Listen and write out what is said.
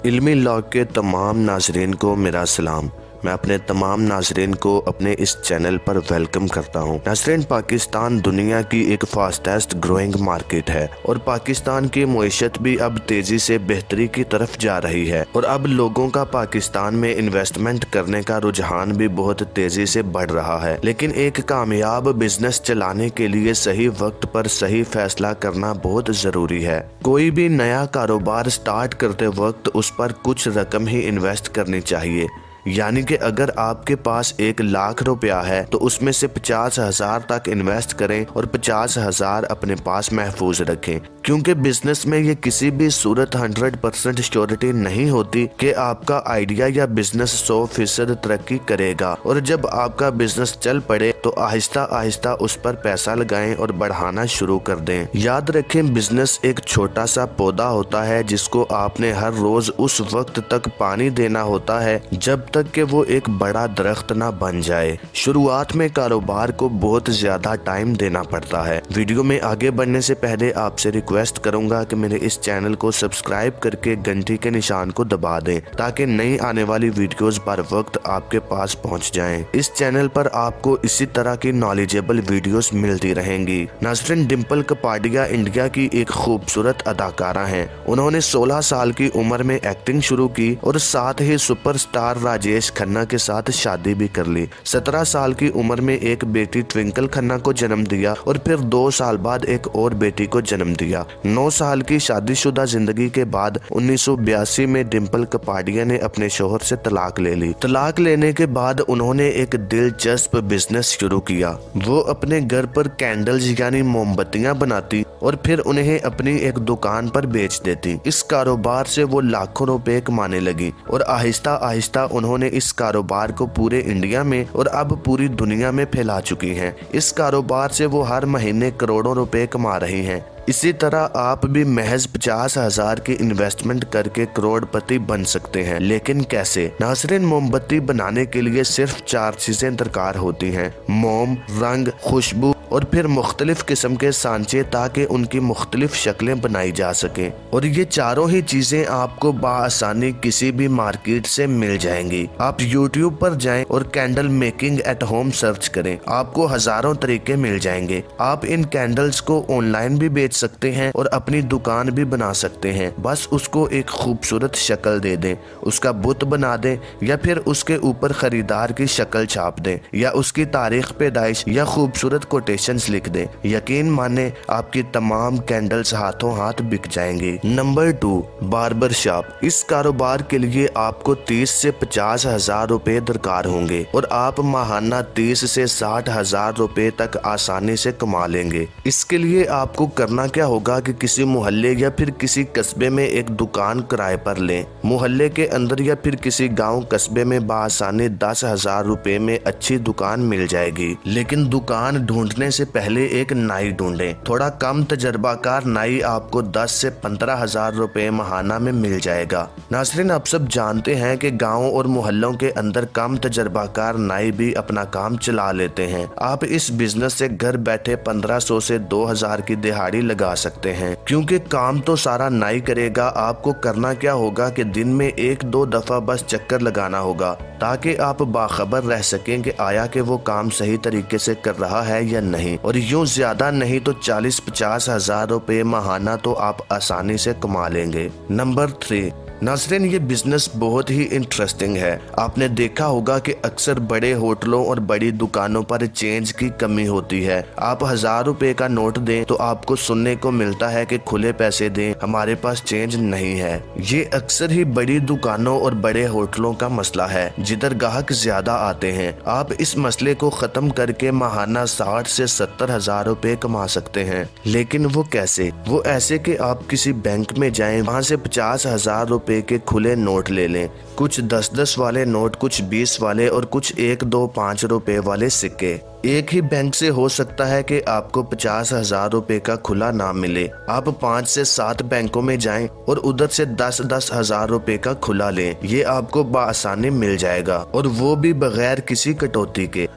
علمی لاگ کے تمام ناظرین کو میرا سلام۔ میں اپنے تمام ناظرین کو اپنے اس چینل پر ویلکم کرتا ہوں۔ ناظرین، پاکستان دنیا کی ایک فاسٹیسٹ گروئنگ مارکیٹ ہے اور پاکستان کی معیشت بھی اب تیزی سے بہتری کی طرف جا رہی ہے اور اب لوگوں کا پاکستان میں انویسٹمنٹ کرنے کا رجحان بھی بہت تیزی سے بڑھ رہا ہے۔ لیکن ایک کامیاب بزنس چلانے کے لیے صحیح وقت پر صحیح فیصلہ کرنا بہت ضروری ہے۔ کوئی بھی نیا کاروبار سٹارٹ کرتے وقت اس پر کچھ رقم ہی انویسٹ کرنی چاہیے، یعنی کہ اگر آپ کے پاس 1,00,000 روپیہ ہے تو اس میں سے 50,000 تک انویسٹ کریں اور 50,000 اپنے پاس محفوظ رکھیں، کیونکہ بزنس میں یہ کسی بھی صورت 100% شیورٹی نہیں ہوتی کہ آپ کا آئیڈیا یا بزنس 100% ترقی کرے گا، اور جب آپ کا بزنس چل پڑے تو آہستہ آہستہ اس پر پیسہ لگائیں اور بڑھانا شروع کر دیں۔ یاد رکھیں، بزنس ایک چھوٹا سا پودا ہوتا ہے جس کو آپ نے ہر روز اس وقت تک پانی دینا ہوتا ہے جب تک کہ وہ ایک بڑا درخت نہ بن جائے۔ شروعات میں کاروبار کو بہت زیادہ ٹائم دینا پڑتا ہے۔ ویڈیو میں آگے بڑھنے سے پہلے آپ سے ریکویسٹ کروں گا کہ میرے اس چینل کو سبسکرائب کر کے گھنٹی کے نشان کو دبا دیں تاکہ نئی آنے والی ویڈیوز بر وقت آپ کے پاس پہنچ جائیں۔ اس چینل پر آپ کو اسی طرح کی نالیجیبل ویڈیوز ملتی رہیں گی۔ ناظرین، ڈمپل کپاڈیا انڈیا کی ایک خوبصورت اداکارہ ہیں۔ انہوں نے 16 سال کی عمر میں ایکٹنگ شروع کی اور ساتھ ہی سپر سٹار راجیش کھنہ کے ساتھ شادی بھی کر لی۔ 17 سال کی عمر میں ایک بیٹی ٹوئنکل کھنہ کو جنم دیا اور پھر 2 سال بعد ایک اور بیٹی کو جنم دیا۔ 9 سال کی شادی شدہ زندگی کے بعد 1982 میں ڈمپل کپاڈیا نے اپنے شوہر سے طلاق لے لی۔ طلاق لینے کے بعد انہوں نے ایک دلچسپ بزنس شروع کیا۔ وہ اپنے گھر پر کینڈلز یعنی موم بتیاں بناتی اور پھر انہیں اپنی ایک دکان پر بیچ دیتی۔ اس کاروبار سے وہ لاکھوں روپے کمانے لگی اور آہستہ آہستہ انہوں نے اس کاروبار کو پورے انڈیا میں اور اب پوری دنیا میں پھیلا چکی ہیں۔ اس کاروبار سے وہ ہر مہینے کروڑوں روپے کما رہی ہیں۔ اسی طرح آپ بھی محض 50,000 کی انویسٹمنٹ کر کے کروڑ پتی بن سکتے ہیں۔ لیکن کیسے؟ ناظرین، موم بتی بنانے کے لیے صرف 4 چیزیں درکار ہوتی ہیں: موم، رنگ، خوشبو اور پھر مختلف قسم کے سانچے تاکہ ان کی مختلف شکلیں بنائی جا سکیں، اور یہ چاروں ہی چیزیں آپ کو بآسانی کسی بھی مارکیٹ سے مل جائیں گی۔ آپ یوٹیوب پر جائیں اور candle making at home search کریں، آپ کو ہزاروں طریقے مل جائیں گے۔ آپ ان کینڈلز کو آن لائن بھی بیچ سکتے ہیں اور اپنی دکان بھی بنا سکتے ہیں۔ بس اس کو ایک خوبصورت شکل دے دیں، اس کا بت بنا دیں یا پھر اس کے اوپر خریدار کی شکل چھاپ دیں یا اس کی تاریخ پیدائش یا خوبصورت کوٹیشنز لکھ دیں۔ یقین مانیں، آپ کی تمام کینڈلز ہاتھوں ہاتھ بک جائیں گی۔ Number 2، barber shop. اس کاروبار کے لیے آپ کو 30 سے 50,000 روپے درکار ہوں گے اور آپ ماہانہ 30 سے 60,000 روپے تک آسانی سے کما لیں گے۔ اس کے لیے آپ کو کرنا کیا ہوگا کہ کسی محلے یا پھر کسی قصبے میں ایک دکان کرائے پر لیں۔ محلے کے اندر یا پھر کسی گاؤں قصبے میں بآسانی 10,000 روپے میں اچھی دکان مل جائے گی۔ لیکن دکان ڈھونڈنے سے پہلے ایک نائی ڈھونڈیں۔ تھوڑا کم تجربہ کار نائی آپ کو 10 سے 15,000 روپے ماہانہ میں مل جائے گا۔ ناظرین، آپ سب جانتے ہیں کہ گاؤں اور محلوں کے اندر کم تجربہ کار نائی بھی اپنا کام چلا لیتے ہیں۔ آپ اس بزنس سے گھر بیٹھے 1,500 سے 2,000 کی دہاڑی لگا سکتے ہیں، کیونکہ کام تو سارا نائی کرے گا۔ آپ کو کرنا کیا ہوگا کہ دن میں 1-2 دفعہ بس چکر لگانا ہوگا تاکہ آپ باخبر رہ سکیں کہ آیا کہ وہ کام صحیح طریقے سے کر رہا ہے یا نہیں، اور یوں زیادہ نہیں تو 40-50,000 روپے ماہانہ تو آپ آسانی سے کما لیں گے۔ نمبر 3، ناظرین، یہ بزنس بہت ہی انٹرسٹنگ ہے۔ آپ نے دیکھا ہوگا کہ اکثر بڑے ہوٹلوں اور بڑی دکانوں پر چینج کی کمی ہوتی ہے۔ آپ 1,000 روپے کا نوٹ دیں تو آپ کو سننے کو ملتا ہے کہ کھلے پیسے دیں، ہمارے پاس چینج نہیں ہے۔ یہ اکثر ہی بڑی دکانوں اور بڑے ہوٹلوں کا مسئلہ ہے جدھر گاہک زیادہ آتے ہیں۔ آپ اس مسئلے کو ختم کر کے ماہانہ 60 سے 70,000 روپے کما سکتے ہیں۔ لیکن وہ کیسے؟ وہ ایسے کہ آپ کسی بینک میں جائیں، وہاں سے 50,000 روپے کے کھلے نوٹ لے لیں، کچھ 10-10 والے نوٹ، کچھ 20 والے اور کچھ 1-2-5 روپے والے سکے۔ ایک ہی بینک سے ہو سکتا ہے کہ آپ کو 50,000 روپے کا کھلا نہ ملے۔ آپ 5 سے 7 بینکوں میں جائیں اور ادھر سے 10,000 روپے کا کھلا لیں، یہ آپ کو بآسانی مل جائے گا، اور وہ بھی بغیر کسی کٹوتی کے۔